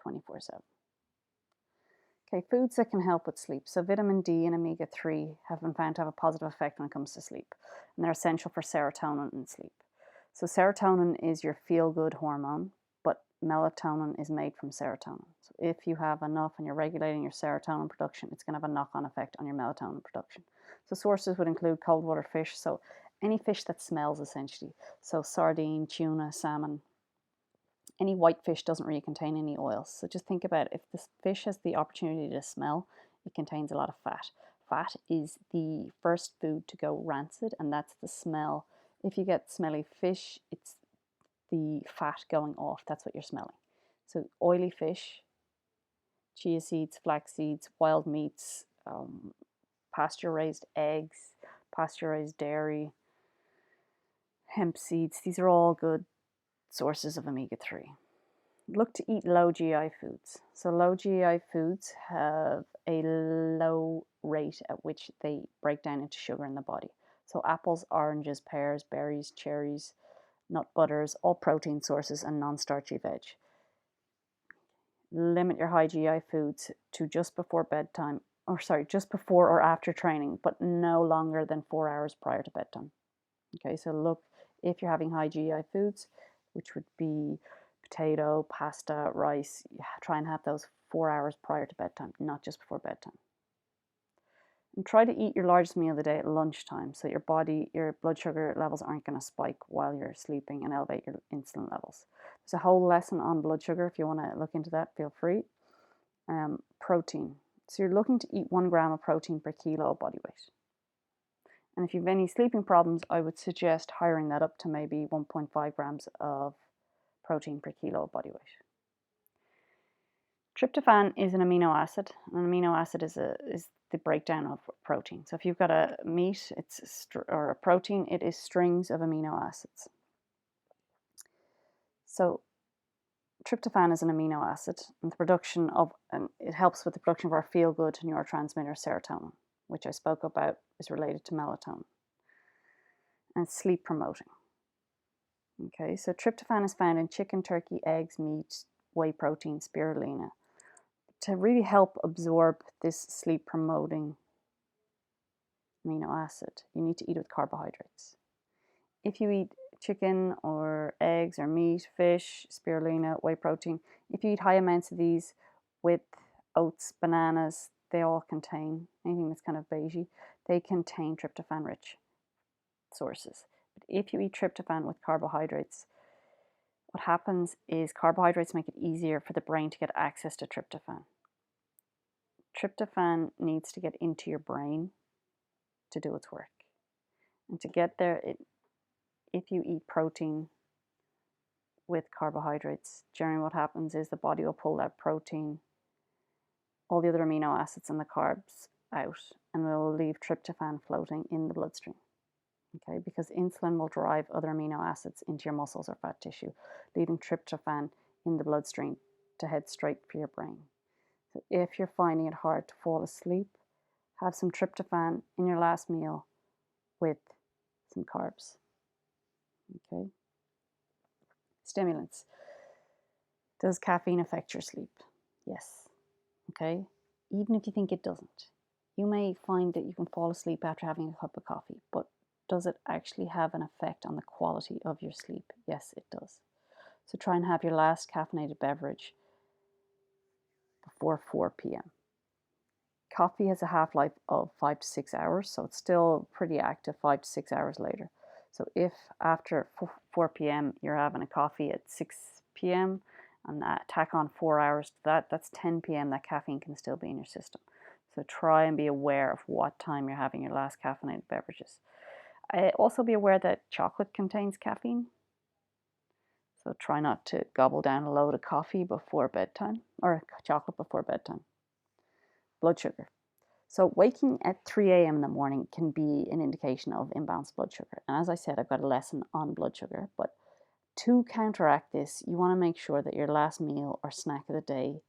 24/7. Okay, foods that can help with sleep. So vitamin D and omega-3 have been found to have a positive effect when it comes to sleep, and they're essential for serotonin in sleep. So serotonin is your feel-good hormone, but melatonin is made from serotonin. So if you have enough and you're regulating your serotonin production, it's going to have a knock-on effect on your melatonin production. So sources would include cold water fish, so any fish that smells essentially. So sardine, tuna, salmon. Any white fish doesn't really contain any oils. So just think about it. If this fish has the opportunity to smell, it contains a lot of fat. Fat is the first food to go rancid, and that's the smell. If you get smelly fish, it's the fat going off. That's what you're smelling. So oily fish, chia seeds, flax seeds, wild meats, pasture-raised eggs, pasture-raised dairy, hemp seeds. These are all good sources of omega-3. Look to eat low GI foods. So low GI foods have a low rate at which they break down into sugar in the body. So apples, oranges, pears, berries, cherries, nut butters, all protein sources and non-starchy veg. Limit your high GI foods to just before bedtime, just before or after training, but no longer than 4 hours prior to bedtime. Okay, so look, if you're having high GI foods, which would be potato, pasta, rice, try and have those 4 hours prior to bedtime, not just before bedtime. And try to eat your largest meal of the day at lunchtime so your blood sugar levels aren't going to spike while you're sleeping and elevate your insulin levels. There's a whole lesson on blood sugar. If you want to look into that, feel free. Protein. So you're looking to eat 1 gram of protein per kilo of body weight. And if you have any sleeping problems, I would suggest hiring that up to maybe 1.5 grams of protein per kilo of body weight. Tryptophan is an amino acid. An amino acid is the breakdown of protein. So if you've got a meat or a protein, it is strings of amino acids. So tryptophan is an amino acid, and it helps with the production of our feel-good neurotransmitter serotonin, which I spoke about is related to melatonin, and sleep promoting. Okay, so tryptophan is found in chicken, turkey, eggs, meat, whey protein, spirulina. To really help absorb this sleep promoting amino acid, you need to eat with carbohydrates. If you eat chicken or eggs or meat, fish, spirulina, whey protein, if you eat high amounts of these with oats, bananas, they all contain, anything that's kind of beigey, they contain tryptophan rich sources. But if you eat tryptophan with carbohydrates, what happens is carbohydrates make it easier for the brain to get access to tryptophan. Tryptophan needs to get into your brain to do its work. And to get there, if you eat protein with carbohydrates, generally what happens is the body will pull that protein, all the other amino acids and the carbs out, and will leave tryptophan floating in the bloodstream. Okay, because insulin will drive other amino acids into your muscles or fat tissue, leaving tryptophan in the bloodstream to head straight for your brain. So if you're finding it hard to fall asleep, have some tryptophan in your last meal with some carbs. Okay. Stimulants. Does caffeine affect your sleep? Yes. Okay. Even if you think it doesn't, you may find that you can fall asleep after having a cup of coffee, but does it actually have an effect on the quality of your sleep? Yes, it does. So try and have your last caffeinated beverage before 4 p.m. Coffee has a half-life of 5 to 6 hours, so it's still pretty active 5 to 6 hours later. So if after 4 p.m. you're having a coffee at 6 p.m. and tack on 4 hours to that, that's 10 p.m. that caffeine can still be in your system. So try and be aware of what time you're having your last caffeinated beverages. Also be aware that chocolate contains caffeine. So try not to gobble down a load of coffee before bedtime, or chocolate before bedtime. Blood sugar. So waking at 3 a.m. in the morning can be an indication of imbalanced blood sugar. And as I said, I've got a lesson on blood sugar. But to counteract this, you want to make sure that your last meal or snack of the day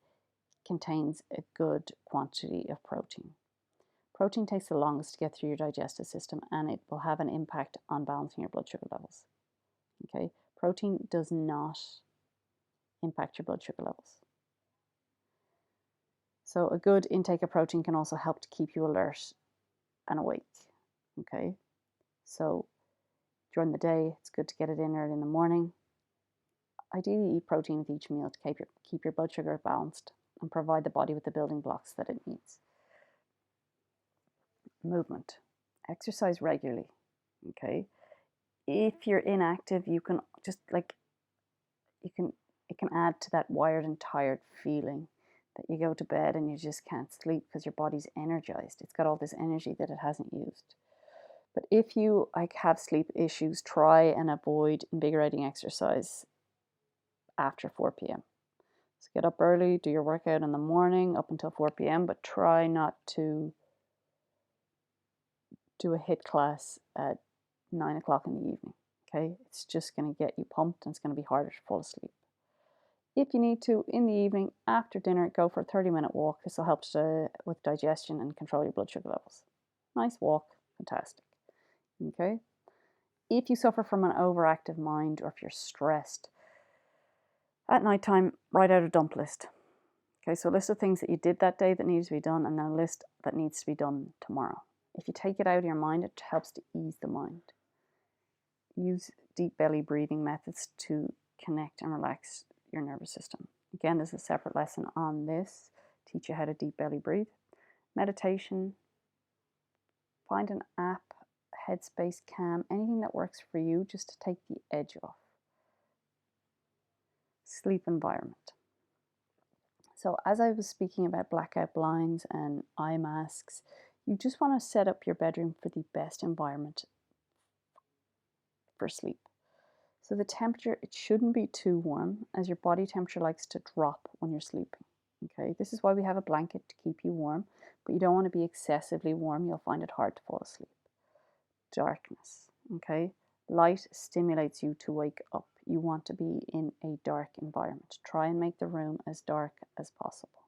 contains a good quantity of protein. Protein takes the longest to get through your digestive system, and it will have an impact on balancing your blood sugar levels. Okay, protein does not impact your blood sugar levels. So a good intake of protein can also help to keep you alert and awake. Okay, so during the day, it's good to get it in early in the morning. Ideally, eat protein with each meal to keep your blood sugar balanced and provide the body with the building blocks that it needs. Movement. Exercise regularly. Okay. If you're inactive, you can just it can add to that wired and tired feeling that you go to bed and you just can't sleep because your body's energized. It's got all this energy that it hasn't used. But if you have sleep issues, try and avoid invigorating exercise after 4 p.m. So get up early, do your workout in the morning up until 4 p.m., but try not to do a HIIT class at 9 o'clock in the evening. Okay, it's just going to get you pumped and it's going to be harder to fall asleep. If you need to, in the evening after dinner, go for a 30-minute walk. This will help with digestion and control your blood sugar levels. Nice walk, fantastic. Okay. If you suffer from an overactive mind or if you're stressed, at night time, write out a dump list. Okay, so a list of things that you did that day that needs to be done, and then a list that needs to be done tomorrow. If you take it out of your mind, it helps to ease the mind. Use deep belly breathing methods to connect and relax your nervous system. Again, there's a separate lesson on this. Teach you how to deep belly breathe. Meditation. Find an app, Headspace, Calm, anything that works for you just to take the edge off. Sleep environment. So as I was speaking about blackout blinds and eye masks, you just want to set up your bedroom for the best environment for sleep. So the temperature, it shouldn't be too warm, as your body temperature likes to drop when you're sleeping. Okay, this is why we have a blanket to keep you warm, but you don't want to be excessively warm. You'll find it hard to fall asleep. Darkness. Okay, light stimulates you to wake up. You want to be in a dark environment. Try and make the room as dark as possible.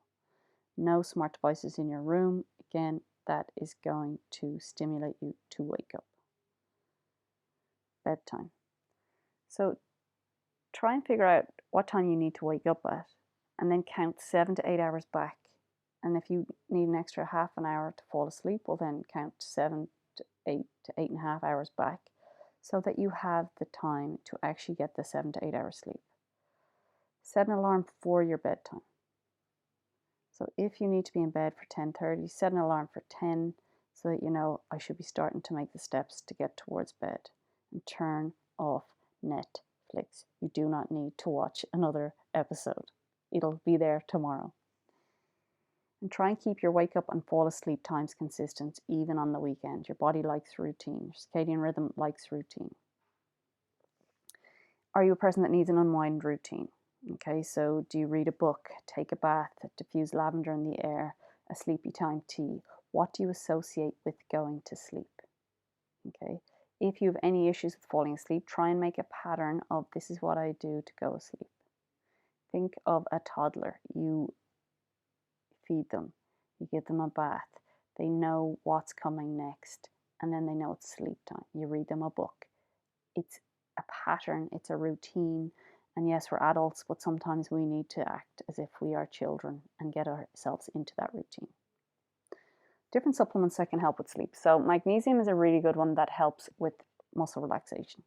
No smart devices in your room. Again, that is going to stimulate you to wake up. Bedtime. So try and figure out what time you need to wake up at, and then count 7 to 8 hours back. And if you need an extra half an hour to fall asleep, well then count 7 to 8.5 hours back, so that you have the time to actually get the 7 to 8 hours sleep. Set an alarm for your bedtime. So if you need to be in bed for 10:30, set an alarm for 10 so that you know I should be starting to make the steps to get towards bed. And turn off Netflix. You do not need to watch another episode. It'll be there tomorrow. And try and keep your wake up and fall asleep times consistent even on the weekend. Your body likes routine. Your circadian rhythm likes routine. Are you a person that needs an unwind routine? Okay, so do you read a book, take a bath, diffuse lavender in the air, a sleepy time tea? What do you associate with going to sleep? Okay, if you have any issues with falling asleep, try and make a pattern of this is what I do to go asleep. Think of a toddler. You feed them, you give them a bath, they know what's coming next, and then they know it's sleep time. You read them a book. It's a pattern, it's a routine, and yes, we're adults, but sometimes we need to act as if we are children and get ourselves into that routine. Different supplements that can help with sleep. So magnesium is a really good one that helps with muscle relaxation.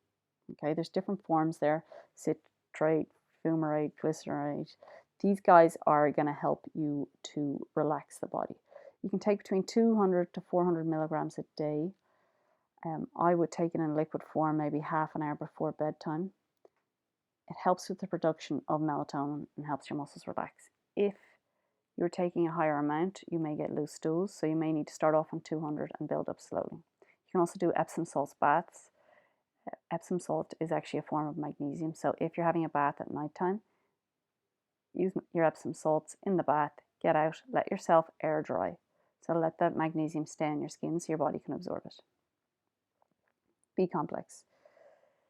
Okay, there's different forms there: citrate, fumarate, glycerate. These guys are going to help you to relax the body. You can take between 200 to 400 milligrams a day. I would take it in liquid form maybe half an hour before bedtime. It helps with the production of melatonin and helps your muscles relax. If you're taking a higher amount, you may get loose stools, so you may need to start off on 200 and build up slowly. You can also do Epsom salt baths. Epsom salt is actually a form of magnesium, so if you're having a bath at nighttime, use your Epsom salts in the bath, get out, let yourself air dry. So let that magnesium stay on your skin so your body can absorb it. B complex.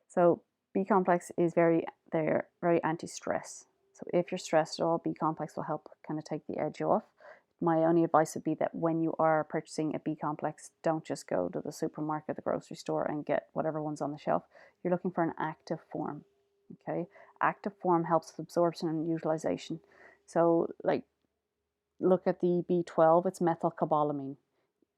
So B complex is very anti-stress. So if you're stressed at all, B complex will help kind of take the edge off. My only advice would be that when you are purchasing a B complex, don't just go to the supermarket, the grocery store, and get whatever one's on the shelf. You're looking for an active form. Okay, active form helps with absorption and utilization. So like look at the B12, it's methylcobalamin.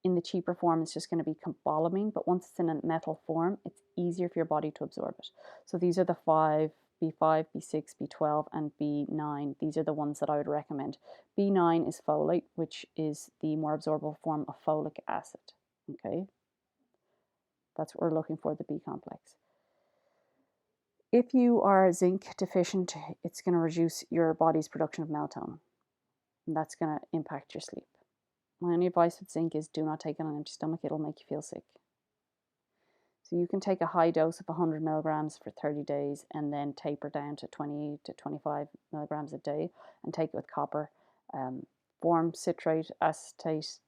In the cheaper form, it's just going to be cobalamin, but once it's in a metal form, it's easier for your body to absorb it. So these are the five: B5, B6, B12, and B9. These are the ones that I would recommend. B9 is folate, which is the more absorbable form of folic acid. Okay, that's what we're looking for, the B complex. If you are zinc deficient, it's going to reduce your body's production of melatonin, and that's going to impact your sleep. My only advice with zinc is do not take it on an empty stomach, it'll make you feel sick. So you can take a high dose of 100 milligrams for 30 days and then taper down to 20 to 25 milligrams a day and take it with copper, form citrate, acetate.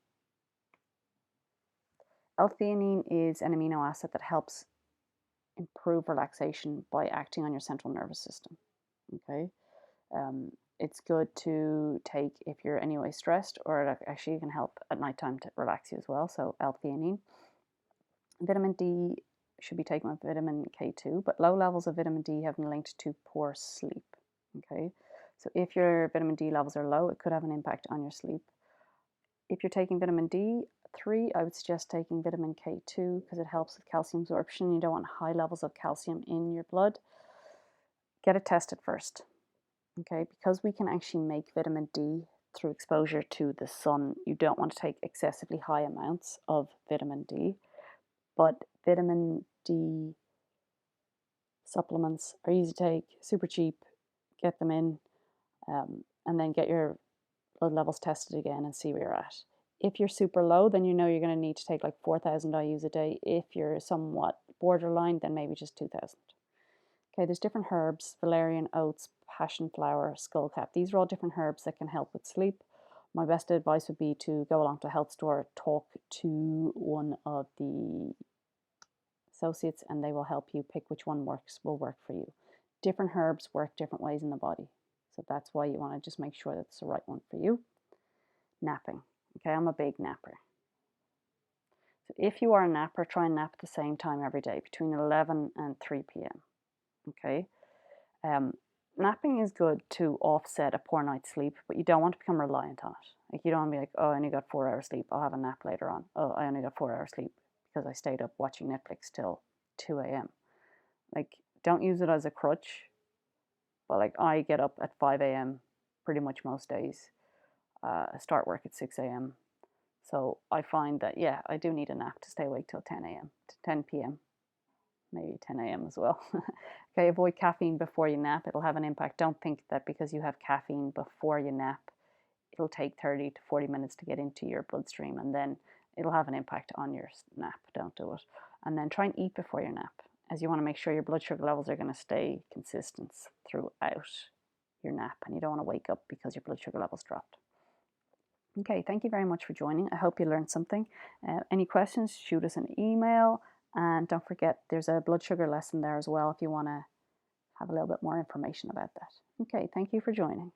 L-theanine is an amino acid that helps improve relaxation by acting on your central nervous system. Okay, it's good to take if you're anyway stressed, or it actually can help at nighttime to relax you as well. So L-theanine. Vitamin D should be taken with vitamin K2, but low levels of vitamin D have been linked to poor sleep. Okay, so if your vitamin D levels are low, it could have an impact on your sleep. If you're taking vitamin D3, I would suggest taking vitamin K2 because it helps with calcium absorption. You don't want high levels of calcium in your blood. Get it tested first. Okay, because we can actually make vitamin D through exposure to the sun, you don't want to take excessively high amounts of vitamin D. But vitamin D supplements are easy to take, super cheap. Get them in, and then get your blood levels tested again and see where you're at. If you're super low, then you know you're going to need to take like 4,000 IUs a day. If you're somewhat borderline, then maybe just 2,000. Okay, there's different herbs: valerian, oats, passion flower, skullcap. These are all different herbs that can help with sleep. My best advice would be to go along to a health store, talk to one of the associates, and they will help you pick which one will work for you. Different herbs work different ways in the body. So that's why you want to just make sure that it's the right one for you. Napping. Okay, I'm a big napper. So if you are a napper, try and nap at the same time every day, between 11 and 3 p.m. Okay. Napping is good to offset a poor night's sleep, but you don't want to become reliant on it. Like, you don't want to be like, oh, I only got 4 hours sleep, I'll have a nap later on. Oh, I only got 4 hours sleep because I stayed up watching Netflix till 2 a.m. Like, don't use it as a crutch. But like, I get up at 5 a.m. pretty much most days. Start work at 6 a.m. So I find that, yeah, I do need a nap to stay awake till 10 a.m. to 10 p.m. Maybe 10 a.m. as well. Okay, avoid caffeine before you nap. It'll have an impact. Don't think that because you have caffeine before you nap, it'll take 30 to 40 minutes to get into your bloodstream, and then it'll have an impact on your nap. Don't do it. And then try and eat before your nap, as you want to make sure your blood sugar levels are going to stay consistent throughout your nap, and you don't want to wake up because your blood sugar levels dropped. Okay, thank you very much for joining. I hope you learned something. Any questions, shoot us an email. And don't forget, there's a blood sugar lesson there as well if you want to have a little bit more information about that. Okay, thank you for joining.